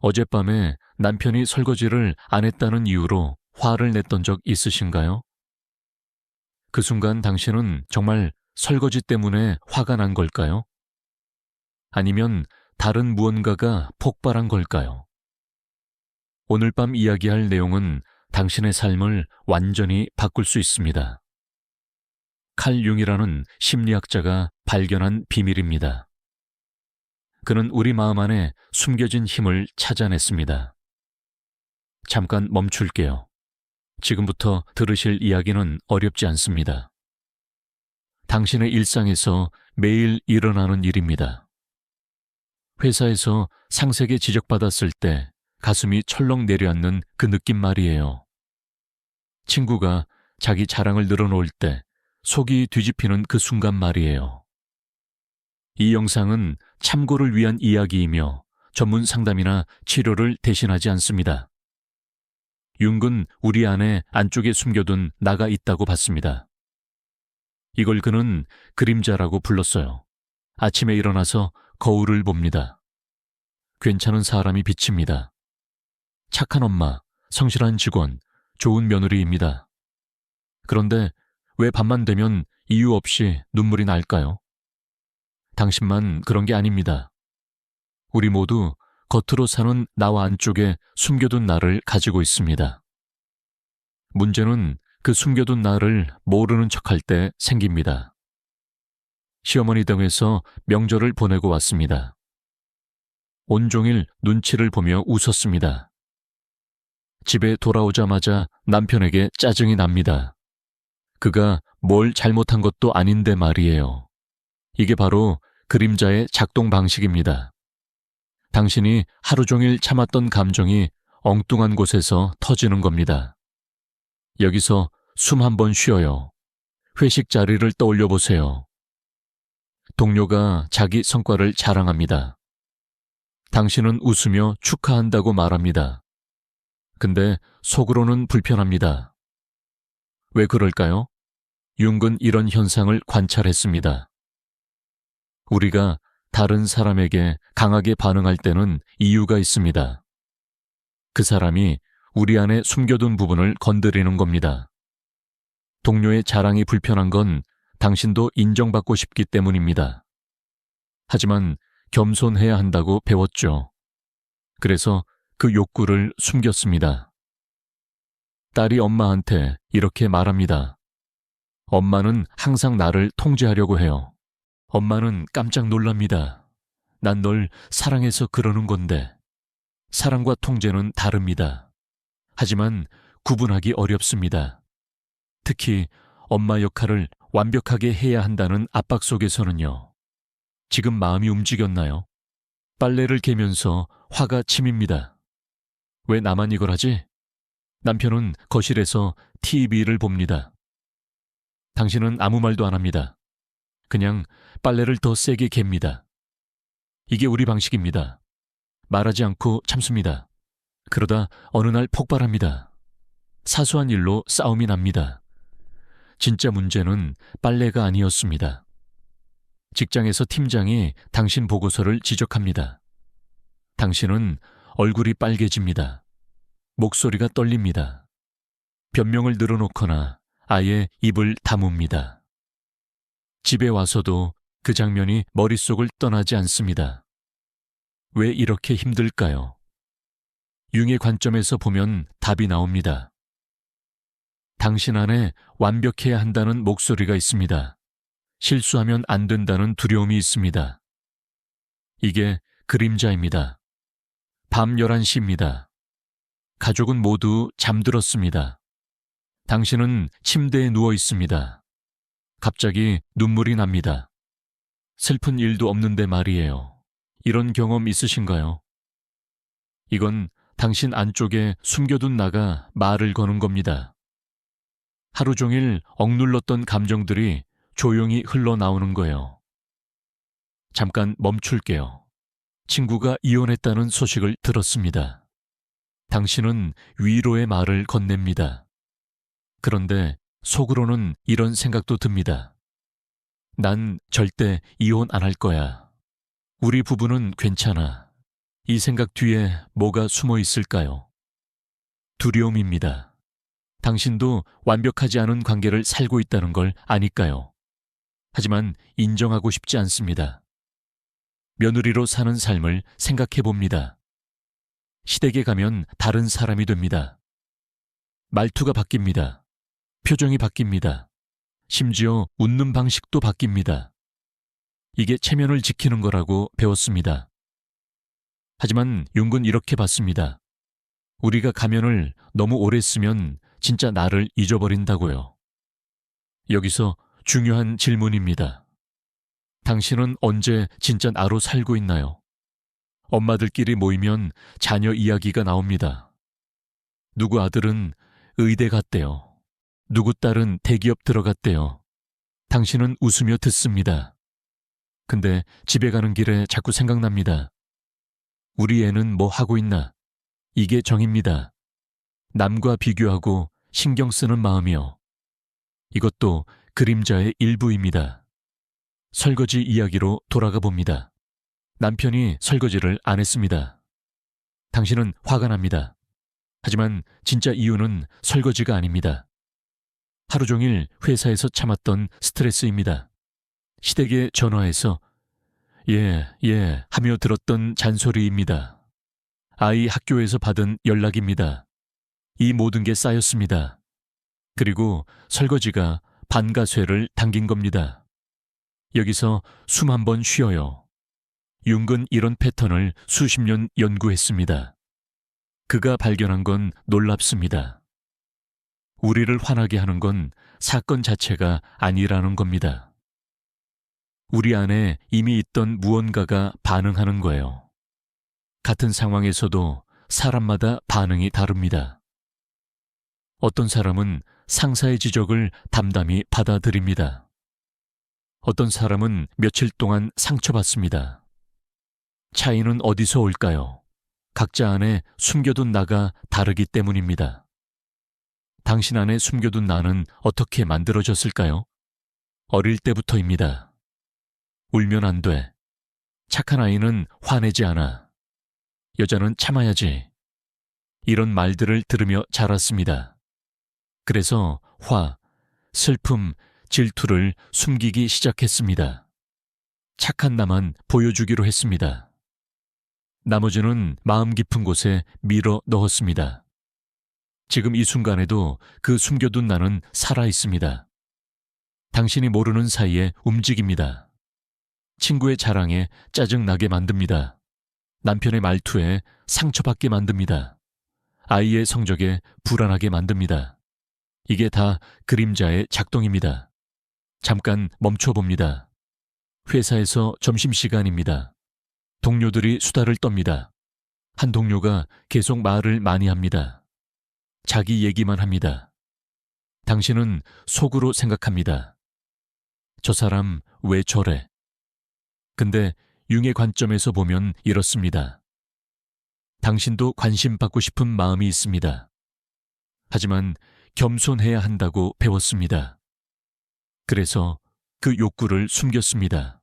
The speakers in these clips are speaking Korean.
어젯밤에 남편이 설거지를 안 했다는 이유로 화를 냈던 적 있으신가요? 그 순간 당신은 정말 설거지 때문에 화가 난 걸까요? 아니면 다른 무언가가 폭발한 걸까요? 오늘 밤 이야기할 내용은 당신의 삶을 완전히 바꿀 수 있습니다. 칼 융이라는 심리학자가 발견한 비밀입니다. 그는 우리 마음 안에 숨겨진 힘을 찾아냈습니다. 잠깐 멈출게요. 지금부터 들으실 이야기는 어렵지 않습니다. 당신의 일상에서 매일 일어나는 일입니다. 회사에서 상세게 지적받았을 때 가슴이 철렁 내려앉는 그 느낌 말이에요. 친구가 자기 자랑을 늘어놓을 때 속이 뒤집히는 그 순간 말이에요. 이 영상은 참고를 위한 이야기이며 전문 상담이나 치료를 대신하지 않습니다. 융은 우리 안에 안쪽에 숨겨둔 나가 있다고 봤습니다. 이걸 그는 그림자라고 불렀어요. 아침에 일어나서 거울을 봅니다. 괜찮은 사람이 비칩니다. 착한 엄마, 성실한 직원, 좋은 며느리입니다. 그런데 왜 밤만 되면 이유 없이 눈물이 날까요? 당신만 그런 게 아닙니다. 우리 모두 겉으로 사는 나와 안쪽에 숨겨둔 나를 가지고 있습니다. 문제는 그 숨겨둔 나를 모르는 척할 때 생깁니다. 시어머니 댁에서 명절을 보내고 왔습니다. 온종일 눈치를 보며 웃었습니다. 집에 돌아오자마자 남편에게 짜증이 납니다. 그가 뭘 잘못한 것도 아닌데 말이에요. 이게 바로 그림자의 작동 방식입니다. 당신이 하루 종일 참았던 감정이 엉뚱한 곳에서 터지는 겁니다. 여기서 숨 한 번 쉬어요. 회식 자리를 떠올려 보세요. 동료가 자기 성과를 자랑합니다. 당신은 웃으며 축하한다고 말합니다. 근데 속으로는 불편합니다. 왜 그럴까요? 융은 이런 현상을 관찰했습니다. 우리가 다른 사람에게 강하게 반응할 때는 이유가 있습니다. 그 사람이 우리 안에 숨겨둔 부분을 건드리는 겁니다. 동료의 자랑이 불편한 건 당신도 인정받고 싶기 때문입니다. 하지만 겸손해야 한다고 배웠죠. 그래서 그 욕구를 숨겼습니다. 딸이 엄마한테 이렇게 말합니다. 엄마는 항상 나를 통제하려고 해요. 엄마는 깜짝 놀랍니다. 난 널 사랑해서 그러는 건데. 사랑과 통제는 다릅니다. 하지만 구분하기 어렵습니다. 특히 엄마 역할을 완벽하게 해야 한다는 압박 속에서는요. 지금 마음이 움직였나요? 빨래를 개면서 화가 치밉니다. 왜 나만 이걸 하지? 남편은 거실에서 TV를 봅니다. 당신은 아무 말도 안 합니다. 그냥 빨래를 더 세게 갭니다. 이게 우리 방식입니다. 말하지 않고 참습니다. 그러다 어느 날 폭발합니다. 사소한 일로 싸움이 납니다. 진짜 문제는 빨래가 아니었습니다. 직장에서 팀장이 당신 보고서를 지적합니다. 당신은 얼굴이 빨개집니다. 목소리가 떨립니다. 변명을 늘어놓거나 아예 입을 다뭅니다. 집에 와서도 그 장면이 머릿속을 떠나지 않습니다. 왜 이렇게 힘들까요? 융의 관점에서 보면 답이 나옵니다. 당신 안에 완벽해야 한다는 목소리가 있습니다. 실수하면 안 된다는 두려움이 있습니다. 이게 그림자입니다. 밤 11시입니다. 가족은 모두 잠들었습니다. 당신은 침대에 누워 있습니다. 갑자기 눈물이 납니다. 슬픈 일도 없는데 말이에요. 이런 경험 있으신가요? 이건 당신 안쪽에 숨겨둔 나가 말을 거는 겁니다. 하루 종일 억눌렀던 감정들이 조용히 흘러나오는 거예요. 잠깐 멈출게요. 친구가 이혼했다는 소식을 들었습니다. 당신은 위로의 말을 건넵니다. 그런데 속으로는 이런 생각도 듭니다. 난 절대 이혼 안 할 거야. 우리 부부는 괜찮아. 이 생각 뒤에 뭐가 숨어 있을까요? 두려움입니다. 당신도 완벽하지 않은 관계를 살고 있다는 걸 아니까요. 하지만 인정하고 싶지 않습니다. 며느리로 사는 삶을 생각해 봅니다. 시댁에 가면 다른 사람이 됩니다. 말투가 바뀝니다. 표정이 바뀝니다. 심지어 웃는 방식도 바뀝니다. 이게 체면을 지키는 거라고 배웠습니다. 하지만 융은 이렇게 봤습니다. 우리가 가면을 너무 오래 쓰면 진짜 나를 잊어버린다고요. 여기서 중요한 질문입니다. 당신은 언제 진짜 나로 살고 있나요? 엄마들끼리 모이면 자녀 이야기가 나옵니다. 누구 아들은 의대 갔대요. 누구 딸은 대기업 들어갔대요. 당신은 웃으며 듣습니다. 근데 집에 가는 길에 자꾸 생각납니다. 우리 애는 뭐 하고 있나? 이게 정입니다. 남과 비교하고 신경 쓰는 마음이요. 이것도 그림자의 일부입니다. 설거지 이야기로 돌아가 봅니다. 남편이 설거지를 안 했습니다. 당신은 화가 납니다. 하지만 진짜 이유는 설거지가 아닙니다. 하루 종일 회사에서 참았던 스트레스입니다. 시댁에 전화해서 예 하며 들었던 잔소리입니다. 아이 학교에서 받은 연락입니다. 이 모든 게 쌓였습니다. 그리고 설거지가 반가쇠를 당긴 겁니다. 여기서 숨 한 번 쉬어요. 융은 이런 패턴을 수십 년 연구했습니다. 그가 발견한 건 놀랍습니다. 우리를 화나게 하는 건 사건 자체가 아니라는 겁니다. 우리 안에 이미 있던 무언가가 반응하는 거예요. 같은 상황에서도 사람마다 반응이 다릅니다. 어떤 사람은 상사의 지적을 담담히 받아들입니다. 어떤 사람은 며칠 동안 상처받습니다. 차이는 어디서 올까요? 각자 안에 숨겨둔 나가 다르기 때문입니다. 당신 안에 숨겨둔 나는 어떻게 만들어졌을까요? 어릴 때부터입니다. 울면 안 돼. 착한 아이는 화내지 않아. 여자는 참아야지. 이런 말들을 들으며 자랐습니다. 그래서 화, 슬픔, 질투를 숨기기 시작했습니다. 착한 나만 보여주기로 했습니다. 나머지는 마음 깊은 곳에 밀어 넣었습니다. 지금 이 순간에도 그 숨겨둔 나는 살아 있습니다. 당신이 모르는 사이에 움직입니다. 친구의 자랑에 짜증나게 만듭니다. 남편의 말투에 상처받게 만듭니다. 아이의 성적에 불안하게 만듭니다. 이게 다 그림자의 작동입니다. 잠깐 멈춰봅니다. 회사에서 점심시간입니다. 동료들이 수다를 떱니다. 한 동료가 계속 말을 많이 합니다. 자기 얘기만 합니다. 당신은 속으로 생각합니다. 저 사람 왜 저래? 근데 융의 관점에서 보면 이렇습니다. 당신도 관심받고 싶은 마음이 있습니다. 하지만 겸손해야 한다고 배웠습니다. 그래서 그 욕구를 숨겼습니다.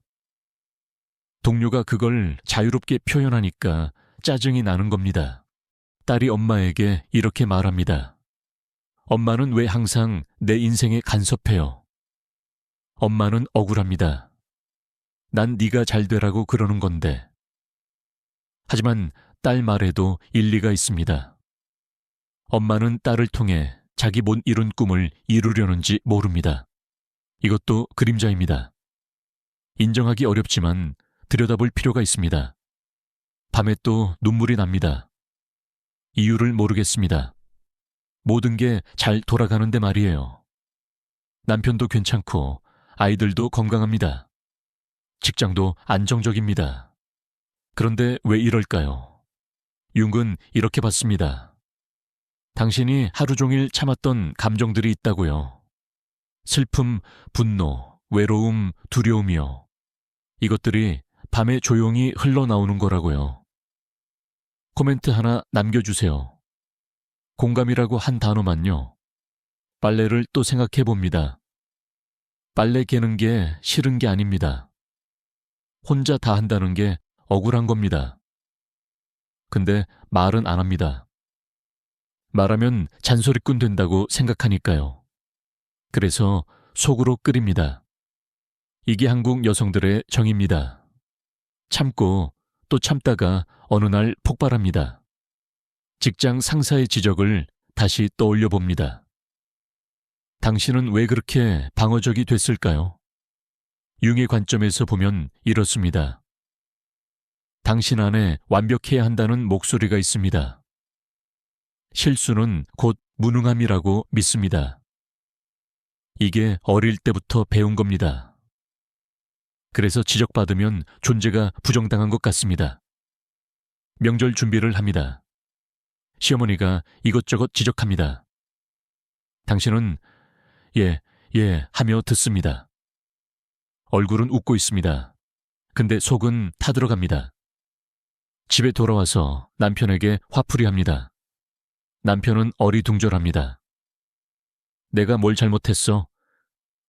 동료가 그걸 자유롭게 표현하니까 짜증이 나는 겁니다. 딸이 엄마에게 이렇게 말합니다. 엄마는 왜 항상 내 인생에 간섭해요? 엄마는 억울합니다. 난 네가 잘 되라고 그러는 건데. 하지만 딸 말에도 일리가 있습니다. 엄마는 딸을 통해 자기 못 이룬 꿈을 이루려는지 모릅니다. 이것도 그림자입니다. 인정하기 어렵지만 들여다볼 필요가 있습니다. 밤에 또 눈물이 납니다. 이유를 모르겠습니다. 모든 게 잘 돌아가는데 말이에요. 남편도 괜찮고 아이들도 건강합니다. 직장도 안정적입니다. 그런데 왜 이럴까요? 융은 이렇게 봤습니다. 당신이 하루 종일 참았던 감정들이 있다고요. 슬픔, 분노, 외로움, 두려움이요. 이것들이 밤에 조용히 흘러나오는 거라고요. 코멘트 하나 남겨주세요. 공감이라고 한 단어만요. 빨래를 또 생각해 봅니다. 빨래 개는 게 싫은 게 아닙니다. 혼자 다 한다는 게 억울한 겁니다. 근데 말은 안 합니다. 말하면 잔소리꾼 된다고 생각하니까요. 그래서 속으로 끓입니다. 이게 한국 여성들의 정입니다. 참고 또 참다가 어느 날 폭발합니다. 직장 상사의 지적을 다시 떠올려 봅니다. 당신은 왜 그렇게 방어적이 됐을까요? 융의 관점에서 보면 이렇습니다. 당신 안에 완벽해야 한다는 목소리가 있습니다. 실수는 곧 무능함이라고 믿습니다. 이게 어릴 때부터 배운 겁니다. 그래서 지적받으면 존재가 부정당한 것 같습니다. 명절 준비를 합니다. 시어머니가 이것저것 지적합니다. 당신은 예, 예 하며 듣습니다. 얼굴은 웃고 있습니다. 근데 속은 타들어갑니다. 집에 돌아와서 남편에게 화풀이 합니다. 남편은 어리둥절합니다. 내가 뭘 잘못했어?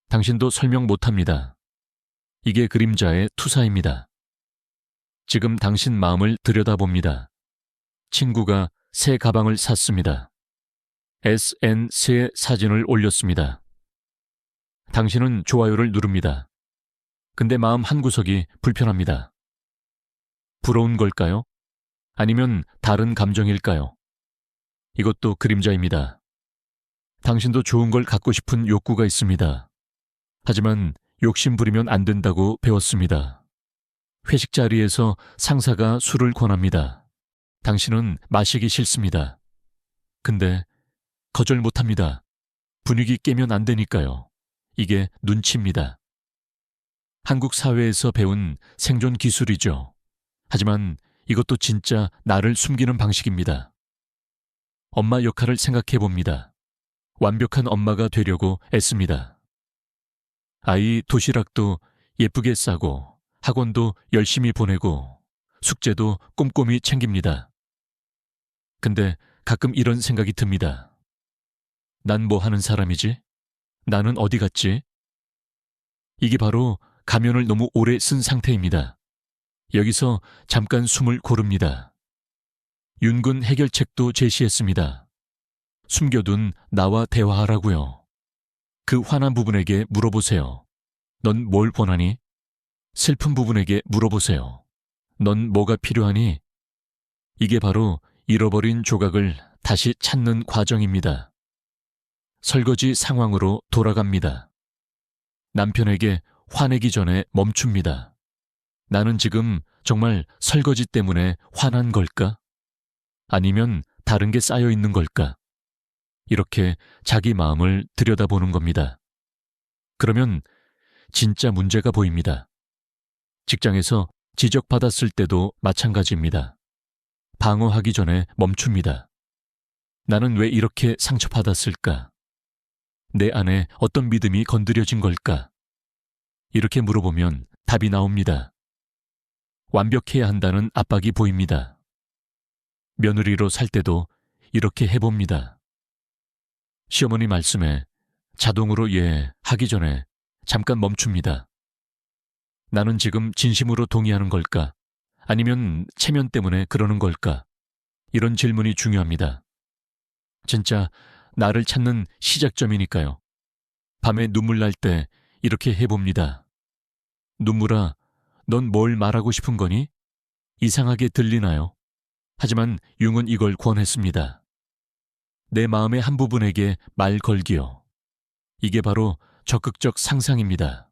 당신도 설명 못합니다. 이게 그림자의 투사입니다. 지금 당신 마음을 들여다봅니다. 친구가 새 가방을 샀습니다. SNS에 사진을 올렸습니다. 당신은 좋아요를 누릅니다. 근데 마음 한구석이 불편합니다. 부러운 걸까요? 아니면 다른 감정일까요? 이것도 그림자입니다. 당신도 좋은 걸 갖고 싶은 욕구가 있습니다. 하지만 욕심 부리면 안 된다고 배웠습니다. 회식 자리에서 상사가 술을 권합니다. 당신은 마시기 싫습니다. 근데 거절 못합니다. 분위기 깨면 안 되니까요. 이게 눈치입니다. 한국 사회에서 배운 생존 기술이죠. 하지만 이것도 진짜 나를 숨기는 방식입니다. 엄마 역할을 생각해 봅니다. 완벽한 엄마가 되려고 애씁니다. 아이 도시락도 예쁘게 싸고 학원도 열심히 보내고 숙제도 꼼꼼히 챙깁니다. 근데 가끔 이런 생각이 듭니다. 난 뭐 하는 사람이지? 나는 어디 갔지? 이게 바로 가면을 너무 오래 쓴 상태입니다. 여기서 잠깐 숨을 고릅니다. 윤근 해결책도 제시했습니다. 숨겨둔 나와 대화하라고요. 그 화난 부분에게 물어보세요. 넌 뭘 원하니? 슬픈 부분에게 물어보세요. 넌 뭐가 필요하니? 이게 바로 잃어버린 조각을 다시 찾는 과정입니다. 설거지 상황으로 돌아갑니다. 남편에게 화내기 전에 멈춥니다. 나는 지금 정말 설거지 때문에 화난 걸까? 아니면 다른 게 쌓여 있는 걸까? 이렇게 자기 마음을 들여다보는 겁니다. 그러면 진짜 문제가 보입니다. 직장에서 지적받았을 때도 마찬가지입니다. 방어하기 전에 멈춥니다. 나는 왜 이렇게 상처받았을까? 내 안에 어떤 믿음이 건드려진 걸까? 이렇게 물어보면 답이 나옵니다. 완벽해야 한다는 압박이 보입니다. 며느리로 살 때도 이렇게 해봅니다. 시어머니 말씀에 자동으로 예 하기 전에 잠깐 멈춥니다. 나는 지금 진심으로 동의하는 걸까? 아니면 체면 때문에 그러는 걸까? 이런 질문이 중요합니다. 진짜 나를 찾는 시작점이니까요. 밤에 눈물 날 때 이렇게 해봅니다. 눈물아, 넌 뭘 말하고 싶은 거니? 이상하게 들리나요? 하지만 융은 이걸 권했습니다. 내 마음의 한 부분에게 말 걸기요. 이게 바로 적극적 상상입니다.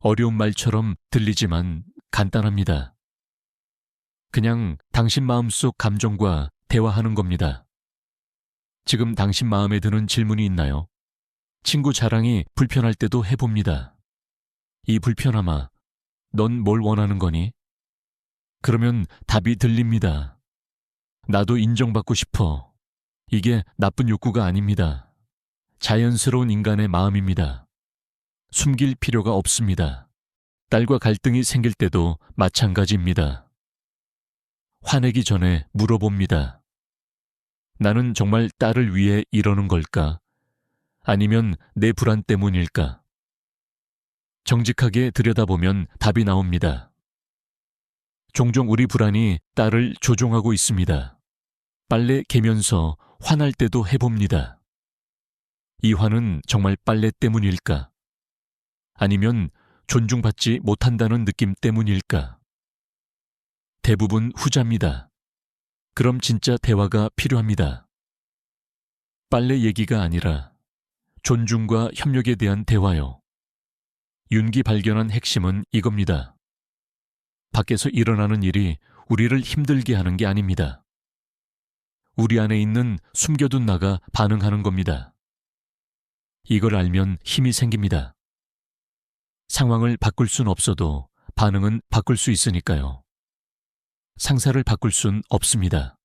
어려운 말처럼 들리지만 간단합니다. 그냥 당신 마음속 감정과 대화하는 겁니다. 지금 당신 마음에 드는 질문이 있나요? 친구 자랑이 불편할 때도 해봅니다. 이 불편함아, 넌 뭘 원하는 거니? 그러면 답이 들립니다. 나도 인정받고 싶어. 이게 나쁜 욕구가 아닙니다. 자연스러운 인간의 마음입니다. 숨길 필요가 없습니다. 딸과 갈등이 생길 때도 마찬가지입니다. 화내기 전에 물어봅니다. 나는 정말 딸을 위해 이러는 걸까? 아니면 내 불안 때문일까? 정직하게 들여다보면 답이 나옵니다. 종종 우리 불안이 딸을 조종하고 있습니다. 빨래 개면서 화날 때도 해봅니다. 이 화는 정말 빨래 때문일까? 아니면 존중받지 못한다는 느낌 때문일까? 대부분 후자입니다. 그럼 진짜 대화가 필요합니다. 빨래 얘기가 아니라 존중과 협력에 대한 대화요. 윤기 발견한 핵심은 이겁니다. 밖에서 일어나는 일이 우리를 힘들게 하는 게 아닙니다. 우리 안에 있는 숨겨둔 나가 반응하는 겁니다. 이걸 알면 힘이 생깁니다. 상황을 바꿀 순 없어도 반응은 바꿀 수 있으니까요. 상사를 바꿀 순 없습니다.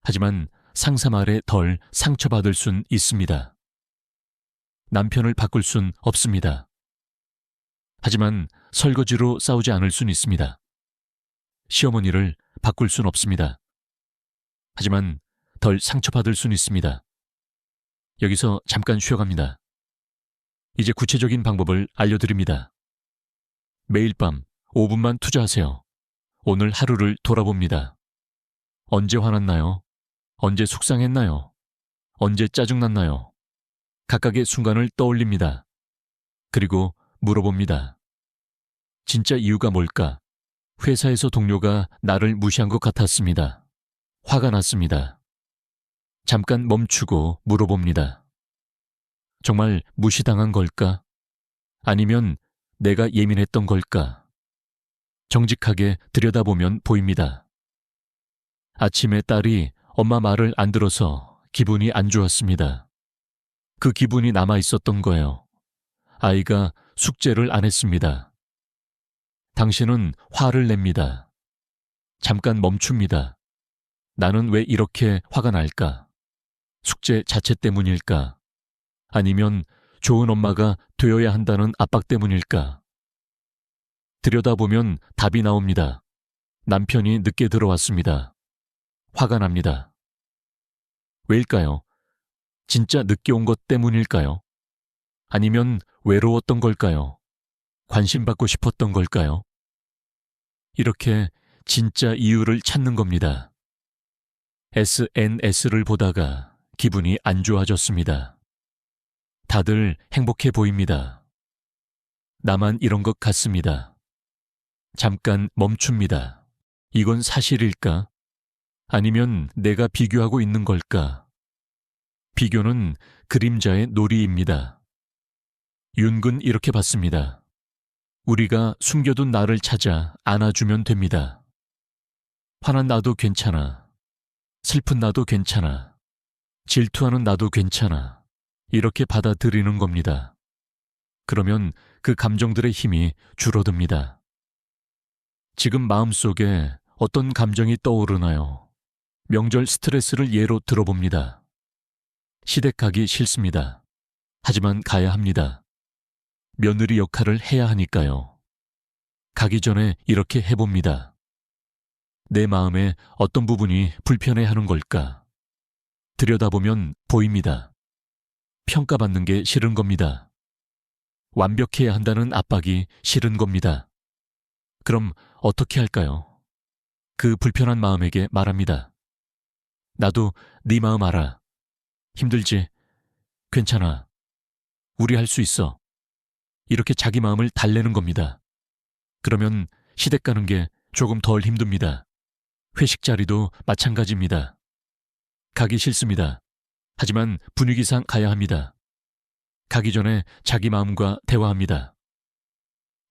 하지만 상사 말에 덜 상처받을 순 있습니다. 남편을 바꿀 순 없습니다. 하지만 설거지로 싸우지 않을 순 있습니다. 시어머니를 바꿀 순 없습니다. 하지만 덜 상처받을 순 있습니다. 여기서 잠깐 쉬어갑니다. 이제 구체적인 방법을 알려드립니다. 매일 밤 5분만 투자하세요. 오늘 하루를 돌아봅니다. 언제 화났나요? 언제 속상했나요? 언제 짜증났나요? 각각의 순간을 떠올립니다. 그리고 물어봅니다. 진짜 이유가 뭘까? 회사에서 동료가 나를 무시한 것 같았습니다. 화가 났습니다. 잠깐 멈추고 물어봅니다. 정말 무시당한 걸까? 아니면 내가 예민했던 걸까? 정직하게 들여다보면 보입니다. 아침에 딸이 엄마 말을 안 들어서 기분이 안 좋았습니다. 그 기분이 남아 있었던 거예요. 아이가 숙제를 안 했습니다. 당신은 화를 냅니다. 잠깐 멈춥니다. 나는 왜 이렇게 화가 날까? 숙제 자체 때문일까? 아니면 좋은 엄마가 되어야 한다는 압박 때문일까? 들여다보면 답이 나옵니다. 남편이 늦게 들어왔습니다. 화가 납니다. 왜일까요? 진짜 늦게 온 것 때문일까요? 아니면 외로웠던 걸까요? 관심받고 싶었던 걸까요? 이렇게 진짜 이유를 찾는 겁니다. SNS를 보다가 기분이 안 좋아졌습니다. 다들 행복해 보입니다. 나만 이런 것 같습니다. 잠깐 멈춥니다. 이건 사실일까? 아니면 내가 비교하고 있는 걸까? 비교는 그림자의 놀이입니다. 윤근 이렇게 봤습니다. 우리가 숨겨둔 나를 찾아 안아주면 됩니다. 화난 나도 괜찮아. 슬픈 나도 괜찮아. 질투하는 나도 괜찮아. 이렇게 받아들이는 겁니다. 그러면 그 감정들의 힘이 줄어듭니다. 지금 마음속에 어떤 감정이 떠오르나요? 명절 스트레스를 예로 들어봅니다. 시댁 가기 싫습니다. 하지만 가야 합니다. 며느리 역할을 해야 하니까요. 가기 전에 이렇게 해봅니다. 내 마음에 어떤 부분이 불편해하는 걸까? 들여다보면 보입니다. 평가받는 게 싫은 겁니다. 완벽해야 한다는 압박이 싫은 겁니다. 그럼 어떻게 할까요? 그 불편한 마음에게 말합니다. 나도 네 마음 알아. 힘들지? 괜찮아. 우리 할 수 있어. 이렇게 자기 마음을 달래는 겁니다. 그러면 시댁 가는 게 조금 덜 힘듭니다. 회식 자리도 마찬가지입니다. 가기 싫습니다. 하지만 분위기상 가야 합니다. 가기 전에 자기 마음과 대화합니다.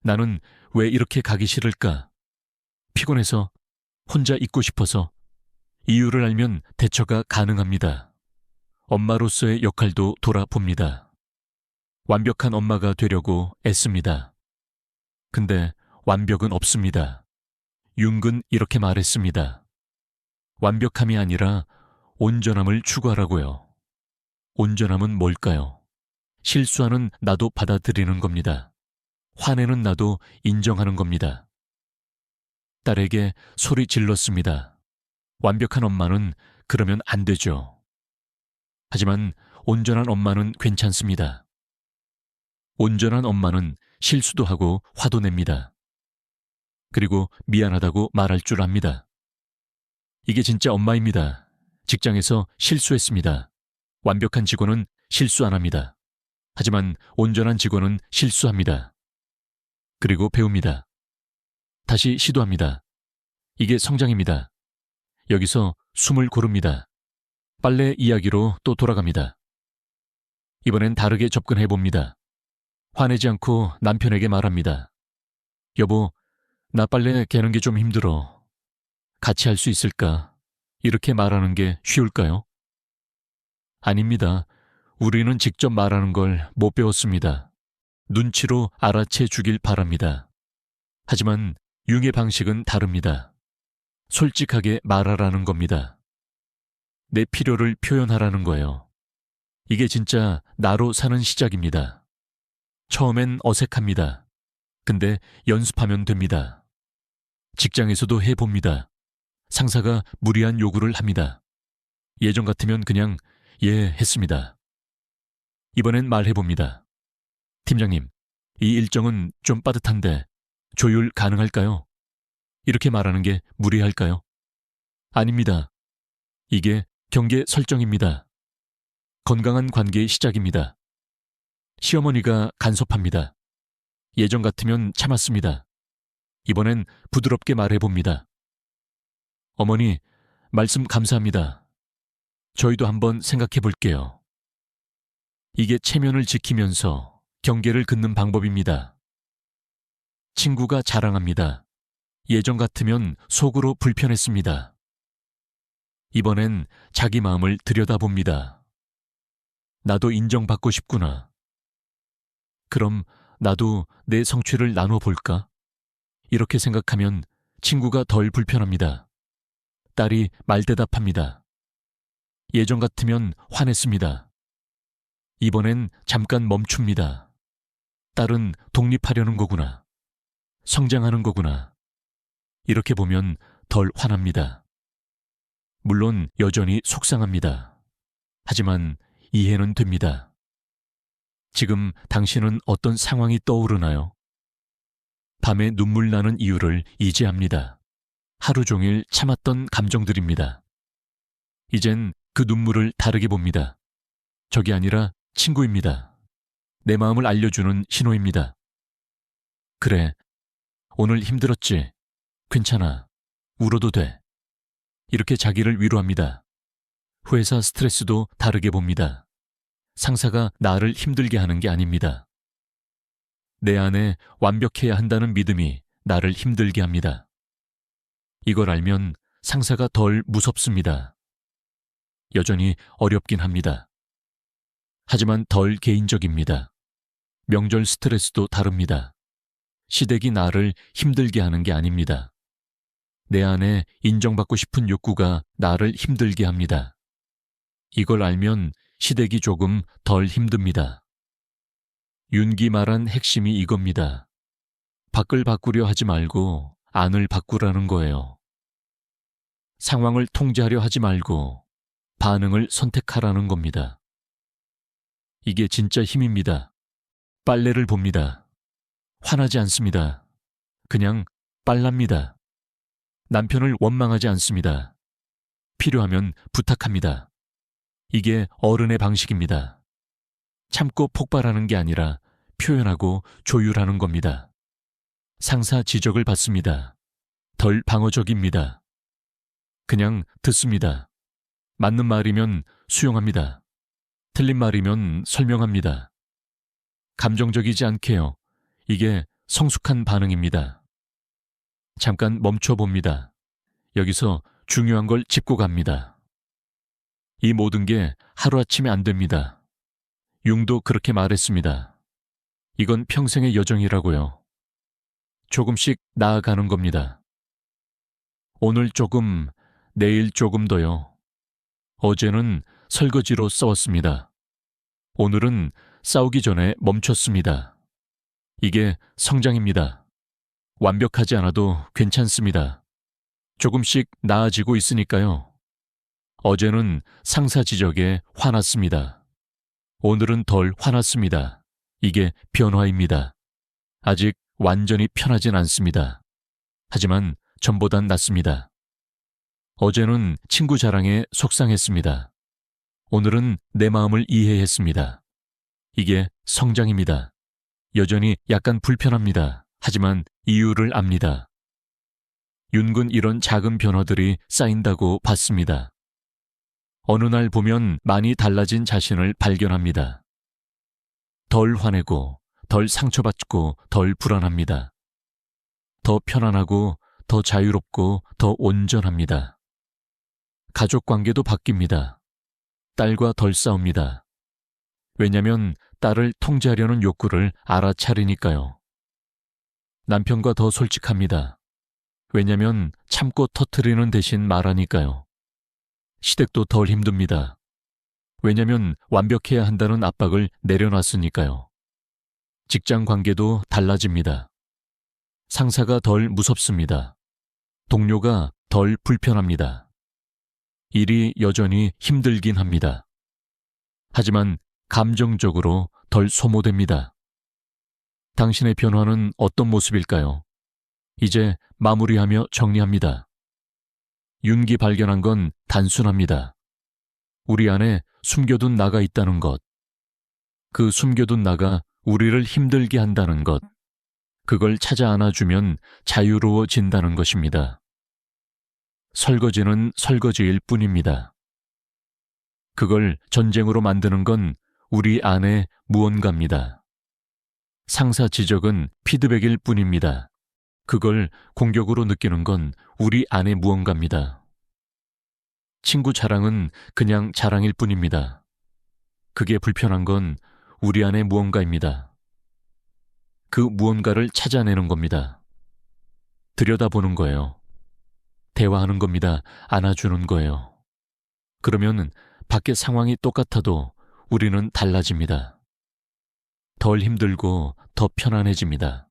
나는 왜 이렇게 가기 싫을까? 피곤해서, 혼자 있고 싶어서. 이유를 알면 대처가 가능합니다. 엄마로서의 역할도 돌아봅니다. 완벽한 엄마가 되려고 애씁니다. 근데 완벽은 없습니다. 융은 이렇게 말했습니다. 완벽함이 아니라 온전함을 추구하라고요. 온전함은 뭘까요? 실수하는 나도 받아들이는 겁니다. 화내는 나도 인정하는 겁니다. 딸에게 소리 질렀습니다. 완벽한 엄마는 그러면 안 되죠. 하지만 온전한 엄마는 괜찮습니다. 온전한 엄마는 실수도 하고 화도 냅니다. 그리고 미안하다고 말할 줄 압니다. 이게 진짜 엄마입니다. 직장에서 실수했습니다. 완벽한 직원은 실수 안 합니다. 하지만 온전한 직원은 실수합니다. 그리고 배웁니다. 다시 시도합니다. 이게 성장입니다. 여기서 숨을 고릅니다. 빨래 이야기로 또 돌아갑니다. 이번엔 다르게 접근해 봅니다. 화내지 않고 남편에게 말합니다. 여보, 나 빨래 개는 게 좀 힘들어. 같이 할 수 있을까? 이렇게 말하는 게 쉬울까요? 아닙니다. 우리는 직접 말하는 걸 못 배웠습니다. 눈치로 알아채 주길 바랍니다. 하지만 융의 방식은 다릅니다. 솔직하게 말하라는 겁니다. 내 필요를 표현하라는 거예요. 이게 진짜 나로 사는 시작입니다. 처음엔 어색합니다. 근데 연습하면 됩니다. 직장에서도 해봅니다. 상사가 무리한 요구를 합니다. 예전 같으면 그냥 예 했습니다. 이번엔 말해봅니다. 팀장님, 이 일정은 좀 빠듯한데 조율 가능할까요? 이렇게 말하는 게 무리할까요? 아닙니다. 이게 경계 설정입니다. 건강한 관계의 시작입니다. 시어머니가 간섭합니다. 예전 같으면 참았습니다. 이번엔 부드럽게 말해봅니다. 어머니, 말씀 감사합니다. 저희도 한번 생각해 볼게요. 이게 체면을 지키면서 경계를 긋는 방법입니다. 친구가 자랑합니다. 예전 같으면 속으로 불편했습니다. 이번엔 자기 마음을 들여다봅니다. 나도 인정받고 싶구나. 그럼 나도 내 성취를 나눠볼까? 이렇게 생각하면 친구가 덜 불편합니다. 딸이 말대답합니다. 예전 같으면 화냈습니다. 이번엔 잠깐 멈춥니다. 딸은 독립하려는 거구나. 성장하는 거구나. 이렇게 보면 덜 화납니다. 물론 여전히 속상합니다. 하지만 이해는 됩니다. 지금 당신은 어떤 상황이 떠오르나요? 밤에 눈물 나는 이유를 이제 압니다. 하루 종일 참았던 감정들입니다. 이젠 그 눈물을 다르게 봅니다. 적이 아니라 친구입니다. 내 마음을 알려주는 신호입니다. 그래, 오늘 힘들었지? 괜찮아. 울어도 돼. 이렇게 자기를 위로합니다. 회사 스트레스도 다르게 봅니다. 상사가 나를 힘들게 하는 게 아닙니다. 내 안에 완벽해야 한다는 믿음이 나를 힘들게 합니다. 이걸 알면 상사가 덜 무섭습니다. 여전히 어렵긴 합니다. 하지만 덜 개인적입니다. 명절 스트레스도 다릅니다. 시댁이 나를 힘들게 하는 게 아닙니다. 내 안에 인정받고 싶은 욕구가 나를 힘들게 합니다. 이걸 알면 시댁이 조금 덜 힘듭니다. 윤기 말한 핵심이 이겁니다. 밖을 바꾸려 하지 말고 안을 바꾸라는 거예요. 상황을 통제하려 하지 말고 반응을 선택하라는 겁니다. 이게 진짜 힘입니다. 빨래를 봅니다. 화나지 않습니다. 그냥 빨랍니다. 남편을 원망하지 않습니다. 필요하면 부탁합니다. 이게 어른의 방식입니다. 참고 폭발하는 게 아니라 표현하고 조율하는 겁니다. 상사 지적을 받습니다. 덜 방어적입니다. 그냥 듣습니다. 맞는 말이면 수용합니다. 틀린 말이면 설명합니다. 감정적이지 않게요. 이게 성숙한 반응입니다. 잠깐 멈춰봅니다. 여기서 중요한 걸 짚고 갑니다. 이 모든 게 하루아침에 안 됩니다. 융도 그렇게 말했습니다. 이건 평생의 여정이라고요. 조금씩 나아가는 겁니다. 오늘 조금, 내일 조금 더요. 어제는 설거지로 싸웠습니다. 오늘은 싸우기 전에 멈췄습니다. 이게 성장입니다. 완벽하지 않아도 괜찮습니다. 조금씩 나아지고 있으니까요. 어제는 상사 지적에 화났습니다. 오늘은 덜 화났습니다. 이게 변화입니다. 아직 완전히 편하진 않습니다. 하지만 전보단 낫습니다. 어제는 친구 자랑에 속상했습니다. 오늘은 내 마음을 이해했습니다. 이게 성장입니다. 여전히 약간 불편합니다. 하지만 이유를 압니다. 윤근 이런 작은 변화들이 쌓인다고 봤습니다. 어느 날 보면 많이 달라진 자신을 발견합니다. 덜 화내고, 덜 상처받고, 덜 불안합니다. 더 편안하고, 더 자유롭고, 더 온전합니다. 가족 관계도 바뀝니다. 딸과 덜 싸웁니다. 왜냐면 딸을 통제하려는 욕구를 알아차리니까요. 남편과 더 솔직합니다. 왜냐면 참고 터뜨리는 대신 말하니까요. 시댁도 덜 힘듭니다. 왜냐면 완벽해야 한다는 압박을 내려놨으니까요. 직장 관계도 달라집니다. 상사가 덜 무섭습니다. 동료가 덜 불편합니다. 일이 여전히 힘들긴 합니다. 하지만 감정적으로 덜 소모됩니다. 당신의 변화는 어떤 모습일까요? 이제 마무리하며 정리합니다. 윤기 발견한 건 단순합니다. 우리 안에 숨겨둔 나가 있다는 것. 그 숨겨둔 나가 우리를 힘들게 한다는 것. 그걸 찾아 안아주면 자유로워진다는 것입니다. 설거지는 설거지일 뿐입니다. 그걸 전쟁으로 만드는 건 우리 안에 무언가입니다. 상사 지적은 피드백일 뿐입니다. 그걸 공격으로 느끼는 건 우리 안에 무언가입니다. 친구 자랑은 그냥 자랑일 뿐입니다. 그게 불편한 건 우리 안에 무언가입니다. 그 무언가를 찾아내는 겁니다. 들여다보는 거예요. 대화하는 겁니다. 안아주는 거예요. 그러면 밖의 상황이 똑같아도 우리는 달라집니다. 덜 힘들고 더 편안해집니다.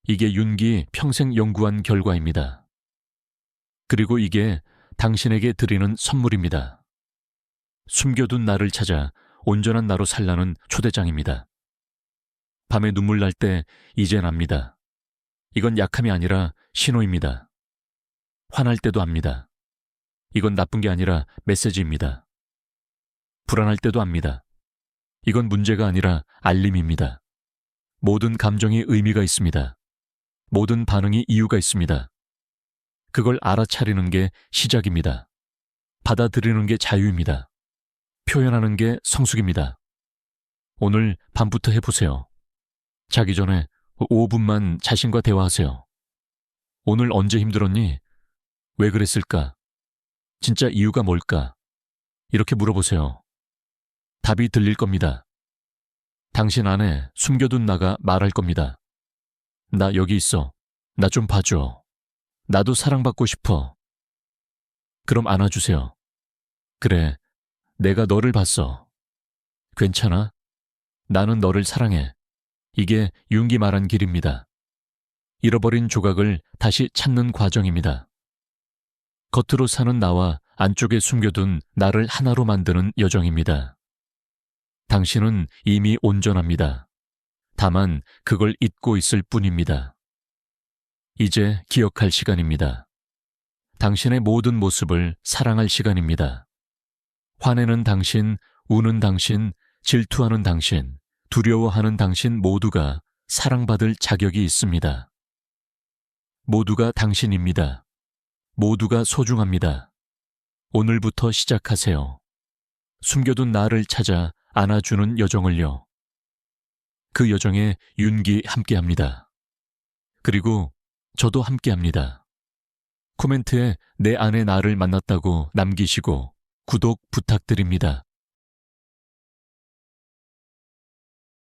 이게 윤기 평생 연구한 결과입니다. 그리고 이게 당신에게 드리는 선물입니다. 숨겨둔 나를 찾아 온전한 나로 살라는 초대장입니다. 밤에 눈물 날 때 이젠 압니다. 이건 약함이 아니라 신호입니다. 화날 때도 압니다. 이건 나쁜 게 아니라 메시지입니다. 불안할 때도 압니다. 이건 문제가 아니라 알림입니다. 모든 감정이 의미가 있습니다. 모든 반응이 이유가 있습니다. 그걸 알아차리는 게 시작입니다. 받아들이는 게 자유입니다. 표현하는 게 성숙입니다. 오늘 밤부터 해보세요. 자기 전에 5분만 자신과 대화하세요. 오늘 언제 힘들었니? 왜 그랬을까? 진짜 이유가 뭘까? 이렇게 물어보세요. 답이 들릴 겁니다. 당신 안에 숨겨둔 나가 말할 겁니다. 나 여기 있어. 나 좀 봐줘. 나도 사랑받고 싶어. 그럼 안아주세요. 그래, 내가 너를 봤어. 괜찮아? 나는 너를 사랑해. 이게 윤기 말한 길입니다. 잃어버린 조각을 다시 찾는 과정입니다. 겉으로 사는 나와 안쪽에 숨겨둔 나를 하나로 만드는 여정입니다. 당신은 이미 온전합니다. 다만 그걸 잊고 있을 뿐입니다. 이제 기억할 시간입니다. 당신의 모든 모습을 사랑할 시간입니다. 화내는 당신, 우는 당신, 질투하는 당신, 두려워하는 당신 모두가 사랑받을 자격이 있습니다. 모두가 당신입니다. 모두가 소중합니다. 오늘부터 시작하세요. 숨겨둔 나를 찾아 안아주는 여정을요. 그 여정에 윤기 함께합니다. 그리고 저도 함께합니다. 코멘트에 내 안의 나를 만났다고 남기시고 구독 부탁드립니다.